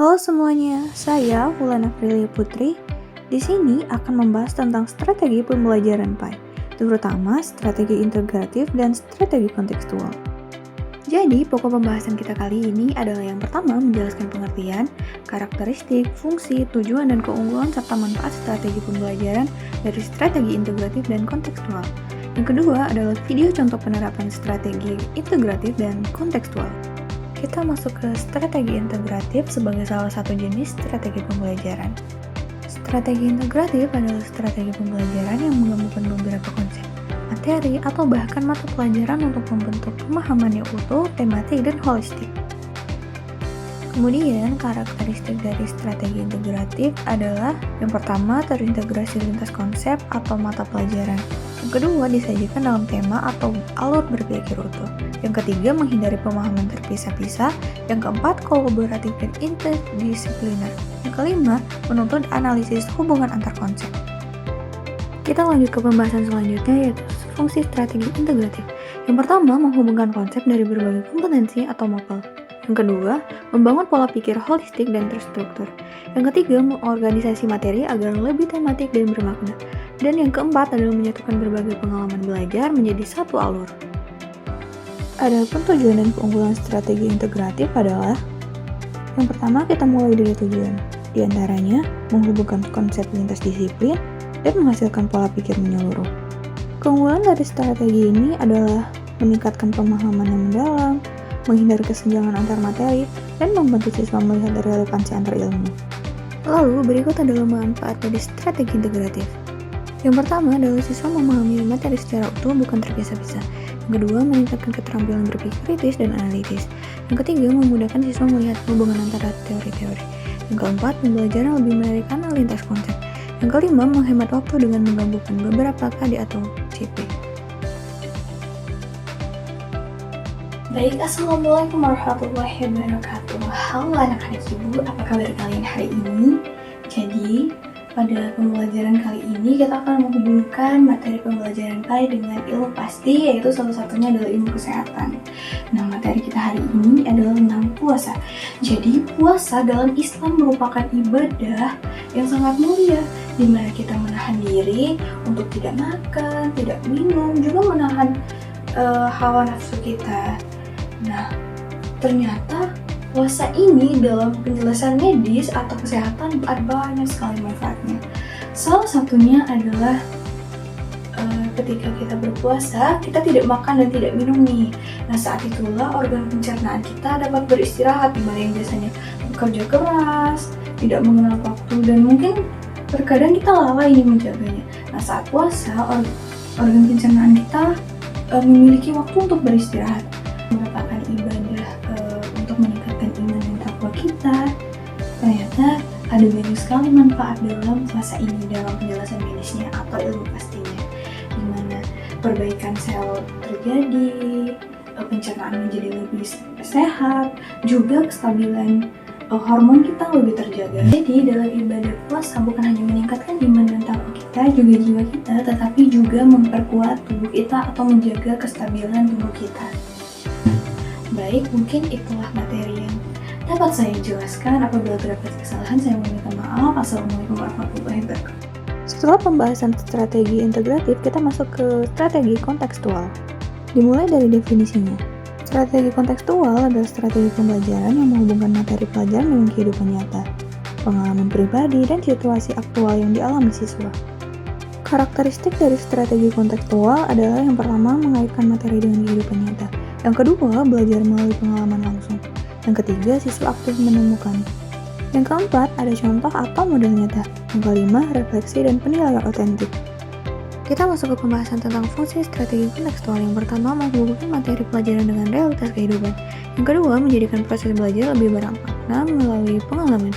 Halo semuanya, saya Wulana Prilia Putri. Di sini akan membahas tentang strategi pembelajaran PAI, terutama strategi integratif dan strategi kontekstual. Jadi, pokok pembahasan kita kali ini adalah yang pertama menjelaskan pengertian, karakteristik, fungsi, tujuan, dan keunggulan serta manfaat strategi pembelajaran dari strategi integratif dan kontekstual. Yang kedua adalah video contoh penerapan strategi integratif dan kontekstual. Kita masuk ke strategi integratif sebagai salah satu jenis strategi pembelajaran. Strategi integratif adalah strategi pembelajaran yang menggabungkan beberapa konsep, materi, atau bahkan mata pelajaran untuk membentuk pemahaman yang utuh, tematik, dan holistik. Kemudian, karakteristik dari strategi integratif adalah yang pertama, terintegrasi lintas konsep atau mata pelajaran. Yang kedua, disajikan dalam tema atau alur berpikir utuh. Yang ketiga, menghindari pemahaman terpisah-pisah. Yang keempat, kolaboratif dan interdisipliner. Yang kelima, menuntut analisis hubungan antar konsep. Kita lanjut ke pembahasan selanjutnya, yaitu fungsi strategi integratif. Yang pertama, menghubungkan konsep dari berbagai kompetensi atau mapel. Yang kedua, membangun pola pikir holistik dan terstruktur. Yang ketiga, mengorganisasi materi agar lebih tematik dan bermakna. Dan yang keempat adalah menyatukan berbagai pengalaman belajar menjadi satu alur. Adapun tujuan dan keunggulan strategi integratif adalah yang pertama, kita mulai dari tujuan. Di antaranya, menghubungkan konsep lintas disiplin dan menghasilkan pola pikir menyeluruh. Keunggulan dari strategi ini adalah meningkatkan pemahaman yang mendalam, menghindari kesenjangan antar materi, dan membantu siswa melihat relevansi antar ilmu. Lalu, berikut adalah manfaat dari strategi integratif. Yang pertama adalah siswa memahami materi secara utuh, bukan terpisah-pisah. Yang kedua, meningkatkan keterampilan berpikir kritis dan analitis. Yang ketiga, memudahkan siswa melihat hubungan antara teori-teori. Yang keempat, pembelajaran lebih menarik karena lintas konsep. Yang kelima, menghemat waktu dengan menggabungkan beberapa KD atau CP. Baik, Assalamualaikum warahmatullahi wabarakatuh. Halo anak-anak ibu, apa kabar kalian hari ini? Jadi, pada pembelajaran kali ini kita akan menghubungkan materi pembelajaran PAI dengan ilmu pasti, yaitu salah satunya adalah ilmu kesehatan. Nah, materi kita hari ini adalah tentang puasa. Jadi, puasa dalam Islam merupakan ibadah yang sangat mulia, di mana kita menahan diri untuk tidak makan, tidak minum, juga menahan hawa nafsu kita. Nah, ternyata puasa ini dalam penjelasan medis atau kesehatan ada banyak sekali manfaatnya. Salah satunya adalah ketika kita berpuasa, kita tidak makan dan tidak minum nih. Nah, saat itulah organ pencernaan kita dapat beristirahat, di mana yang biasanya bekerja keras, tidak mengenal waktu, dan mungkin terkadang kita lalai ini menjaganya. Nah, saat puasa, organ pencernaan kita memiliki waktu untuk beristirahat. Merupakan ibadah untuk meningkatkan iman dan takwa kita. Ternyata ada banyak sekali manfaat dalam puasa ini dalam penjelasan medisnya atau ilmu pastinya, di mana perbaikan sel terjadi, pencernaan menjadi lebih sehat, juga kestabilan hormon kita lebih terjaga. Jadi dalam ibadah puasa bukan hanya meningkatkan iman dan takwa kita, juga jiwa kita, tetapi juga memperkuat tubuh kita atau menjaga kestabilan tubuh kita. Baik, mungkin itulah materi yang dapat saya jelaskan. Apabila terdapat kesalahan, saya meminta maaf. Assalamualaikum warahmatullahi wabarakatuh. Setelah pembahasan strategi integratif, kita masuk ke strategi kontekstual. Dimulai dari definisinya. Strategi kontekstual adalah strategi pembelajaran yang menghubungkan materi pelajaran dengan kehidupan nyata, pengalaman pribadi, dan situasi aktual yang dialami siswa. Karakteristik dari strategi kontekstual adalah yang pertama, mengaitkan materi dengan kehidupan nyata. Yang kedua, belajar melalui pengalaman langsung. Yang ketiga, siswa aktif menemukan. Yang keempat, ada contoh atau model nyata. Yang kelima, refleksi dan penilaian otentik. Kita masuk ke pembahasan tentang fungsi strategi kontekstual. Yang pertama, menghubungkan materi pelajaran dengan realitas kehidupan. Yang kedua, menjadikan proses belajar lebih bermakna melalui pengalaman.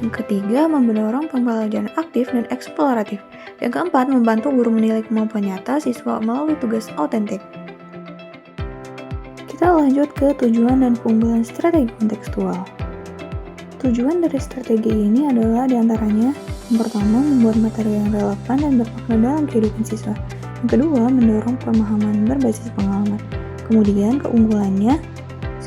Yang ketiga, mendorong pembelajaran aktif dan eksploratif. Yang keempat, membantu guru menilai kemampuan nyata siswa melalui tugas otentik. Kita lanjut ke tujuan dan keunggulan strategi kontekstual. Tujuan dari strategi ini adalah diantaranya yang pertama, membuat materi yang relevan dan bermakna dalam kehidupan siswa. Yang kedua, mendorong pemahaman berbasis pengalaman. Kemudian keunggulannya,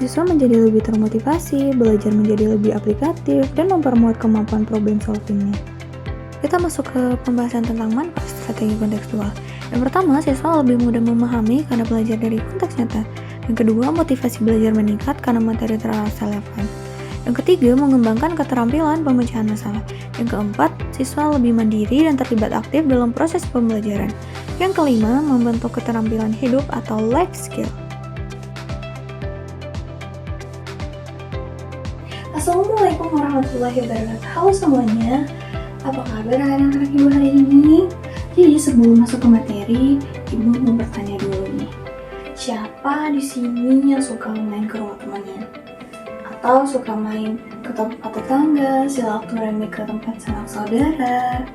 Siswa menjadi lebih termotivasi, belajar menjadi lebih aplikatif, dan mempermuat kemampuan problem solvingnya. Kita masuk ke pembahasan tentang manfaat strategi kontekstual. Yang pertama, siswa lebih mudah memahami karena belajar dari konteks nyata. Yang kedua, motivasi belajar meningkat karena materi terasa relevan. Yang ketiga, mengembangkan keterampilan pemecahan masalah. Yang keempat, siswa lebih mandiri dan terlibat aktif dalam proses pembelajaran. Yang kelima, membentuk keterampilan hidup atau life skill. Assalamualaikum warahmatullahi wabarakatuh. Halo semuanya, apa kabar anak-anak ibu hari ini? Jadi sebelum masuk ke materi, ibu mau bertanya dulu nih. Siapa di sini yang suka main ke rumah temannya? Atau suka main ke tempat tetangga, silaturahmi ke tempat sanak saudara?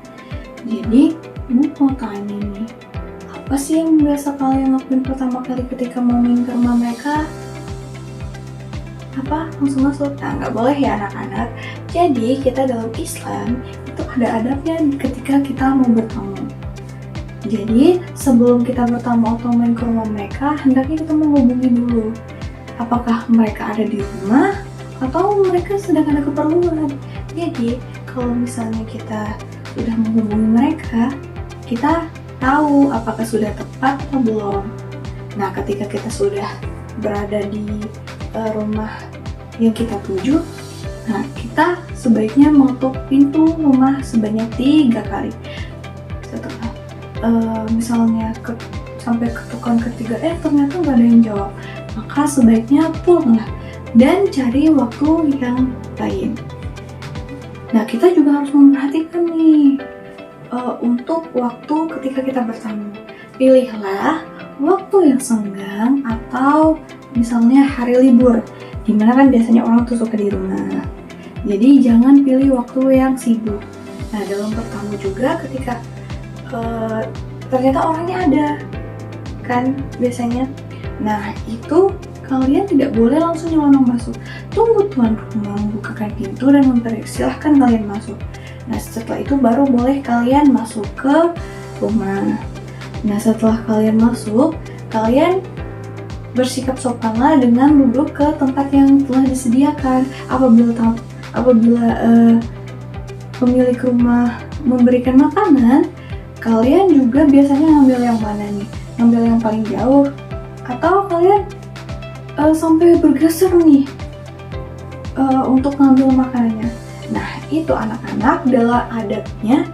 Jadi, ibu mau tanya nih, apa sih yang biasa kalian lakuin pertama kali ketika mau main ke rumah mereka? Apa? Langsung masuk? Nah, nggak boleh ya anak-anak. Jadi, kita dalam Islam itu ada adabnya ketika kita mau bertamu. Jadi, sebelum kita bertamu atau main ke rumah mereka, hendaknya kita menghubungi dulu. Apakah mereka ada di rumah atau mereka sedang ada keperluan. Jadi, kalau misalnya kita sudah menghubungi mereka, kita tahu apakah sudah tepat atau belum. Nah, ketika kita sudah berada di rumah yang kita tuju, nah kita sebaiknya mengetuk pintu rumah sebanyak 3 kali. Setelah misalnya sampai ketukan ketiga ternyata nggak ada yang jawab, maka sebaiknya pulanglah dan cari waktu yang lain. Nah, kita juga harus memperhatikan nih untuk waktu ketika kita bertamu. Pilihlah waktu yang senggang atau misalnya hari libur, dimana kan biasanya orang tuh suka di rumah. Jadi jangan pilih waktu yang sibuk. Nah, dalam bertamu juga ketika ternyata orangnya ada, kan biasanya. Nah, itu kalian tidak boleh langsung nyelonong masuk. Tunggu tuan rumah membukakan pintu dan mempersilahkan kalian masuk. Nah, setelah itu baru boleh kalian masuk ke rumah. Nah, setelah kalian masuk, kalian bersikap sopanlah dengan duduk ke tempat yang telah disediakan. Apabila pemilik rumah memberikan makanan, kalian juga biasanya ngambil yang mana nih? Ngambil yang paling jauh? Atau kalian sampai bergeser nih untuk ngambil makanannya? Nah, itu anak-anak adalah adabnya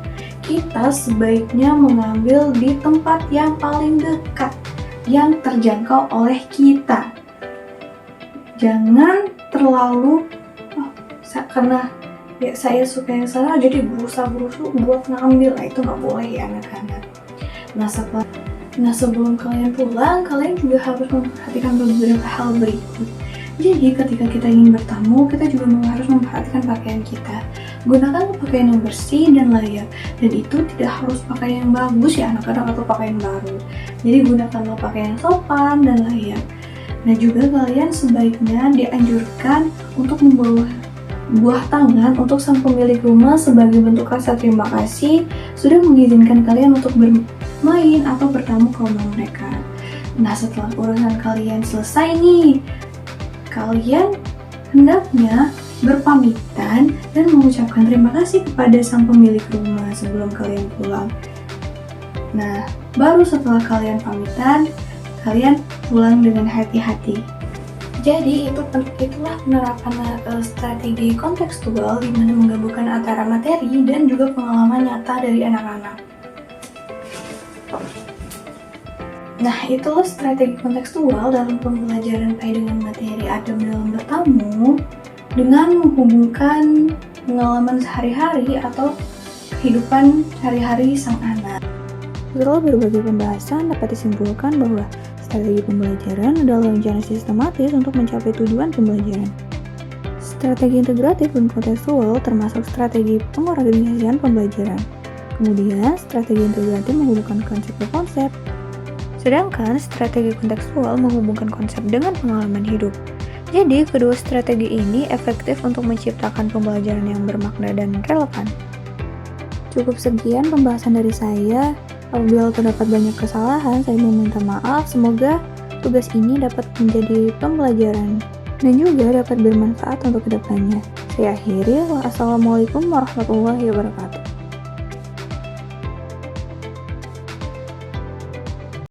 kita sebaiknya mengambil di tempat yang paling dekat, yang terjangkau oleh kita. Jangan terlalu karena ya saya suka yang sana jadi berusaha-berusaha buat ngambil. Nah, itu nggak boleh ya anak-anak. Nah, sebelum kalian pulang, kalian juga harus memperhatikan beberapa hal berikut. Jadi ketika kita ingin bertamu, kita juga harus memperhatikan pakaian kita. Gunakan pakaian yang bersih dan layak, dan itu tidak harus pakaian yang bagus ya anak-anak atau pakaian baru. Jadi gunakanlah pakaian yang sopan dan layak. Nah, juga kalian sebaiknya dianjurkan untuk membawa buah tangan untuk sang pemilik rumah sebagai bentuk rasa terima kasih sudah mengizinkan kalian untuk bermain atau bertamu ke rumah mereka. Nah, setelah urusan kalian selesai nih, kalian hendaknya berpamitan dan mengucapkan terima kasih kepada sang pemilik rumah sebelum kalian pulang. Nah, baru setelah kalian pamitan, kalian pulang dengan hati-hati. Jadi itulah penerapan strategi kontekstual di mana menggabungkan antara materi dan juga pengalaman nyata dari anak-anak. Nah, itulah strategi kontekstual dalam pembelajaran PAI dengan materi adab dalam bertamu dengan menghubungkan pengalaman sehari-hari atau kehidupan sehari-hari sang anak. Setelah berbagai pembahasan, dapat disimpulkan bahwa strategi pembelajaran adalah rencana sistematis untuk mencapai tujuan pembelajaran. Strategi integratif dan kontekstual termasuk strategi pengorganisasian pembelajaran. Kemudian, strategi integratif menghubungkan konsep ke konsep. Sedangkan strategi kontekstual menghubungkan konsep dengan pengalaman hidup. Jadi, kedua strategi ini efektif untuk menciptakan pembelajaran yang bermakna dan relevan. Cukup sekian pembahasan dari saya. Apabila terdapat banyak kesalahan, saya meminta maaf. Semoga tugas ini dapat menjadi pembelajaran dan juga dapat bermanfaat untuk kedepannya. Saya akhiri, wassalamualaikum warahmatullahi wabarakatuh.